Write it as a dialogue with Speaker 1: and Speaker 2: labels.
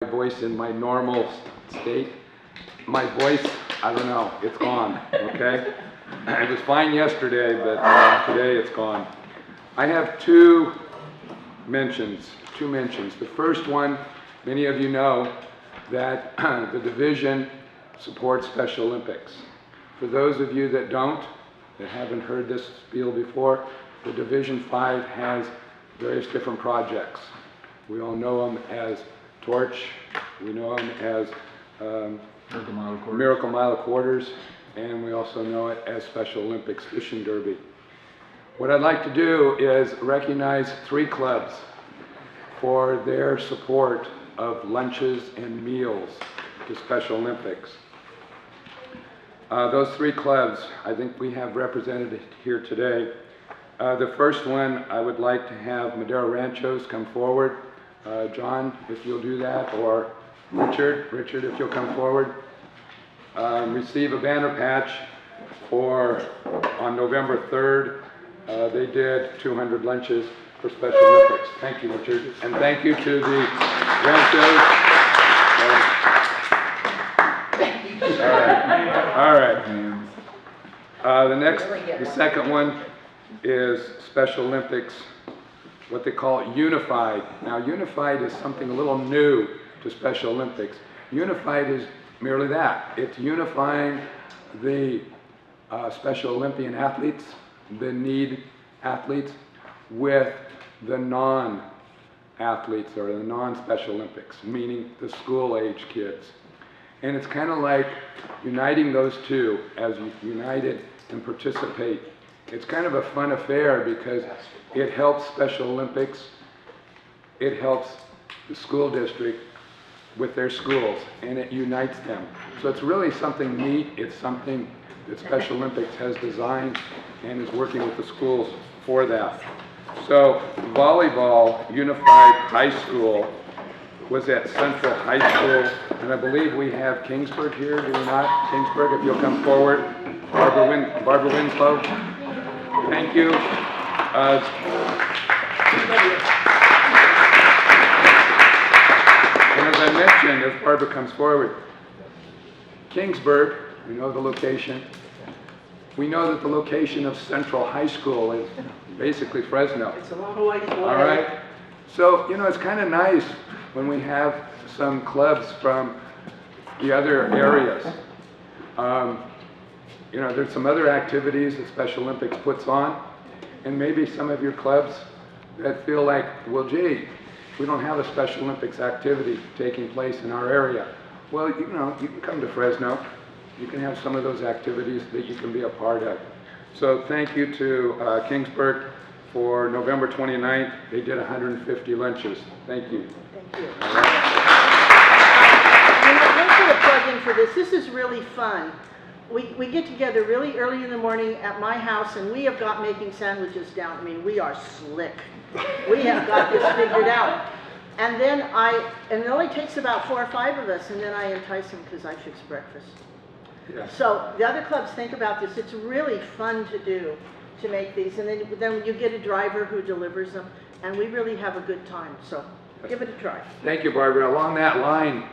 Speaker 1: My voice in my normal state. My voice, I don't know, it's gone, okay? It was fine yesterday, but today it's gone. I have two mentions. The first one, many of you know that the division supports Special Olympics. For those of you that don't, that haven't heard this spiel before, the Division 5 has various different projects. We all know them as Torch, we know them as Miracle Mile Quarters, and we also know it as Special Olympics Fishing Derby. What I'd like to do is recognize 3 clubs for their support of lunches and meals to Special Olympics. Those 3 clubs, I think we have represented here today. The first one, I would like to have Madera Ranchos come forward. John, if you'll do that, or Richard, if you'll come forward. Receive a banner patch for, on November 3rd, they did 200 lunches for Special Olympics. Thank you, Richard. And thank you to the Ranchos. All right. The second one is Special Olympics, what they call Unified. Now, Unified is something a little new to Special Olympics. Unified is merely that. It's unifying the Special Olympian athletes, the need athletes, with the non-athletes or the non-Special Olympics, meaning the school-age kids. And it's kind of like uniting those two as united and participate. It's kind of a fun affair because it helps Special Olympics, it helps the school district with their schools, and it unites them. So it's really something neat. It's something that Special Olympics has designed and is working with the schools for that. So volleyball Unified High School was at Central High School, and I believe we have Kingsburg here, do we not? Kingsburg, if you'll come forward. Barbara Winslow. Thank you. And as I mentioned, as Barbara comes forward, Kingsburg, we know the location. We know that the location of Central High School is basically Fresno.
Speaker 2: It's a long ways away.
Speaker 1: All right. So, you know, it's kind of nice when we have some clubs from the other areas. You know, there's some other activities that Special Olympics puts on, and maybe some of your clubs that feel like, well, gee, we don't have a Special Olympics activity taking place in our area. Well, you know, you can come to Fresno. You can have some of those activities that you can be a part of. So thank you to Kingsburg for November 29th. They did 150 lunches. Thank you.
Speaker 2: Thank you. Let's put a plug in for this. This is really fun. We get together really early in the morning at my house, and we have got making sandwiches down. I mean, we are slick. We have got this figured out. And then and it only takes about 4 or 5 of us, and then I entice them because I fix breakfast.
Speaker 1: Yes.
Speaker 2: So the other clubs think about this. It's really fun to do, to make these, and then you get a driver who delivers them, and we really have a good time. So give it a try.
Speaker 1: Thank you, Barbara. Along that line,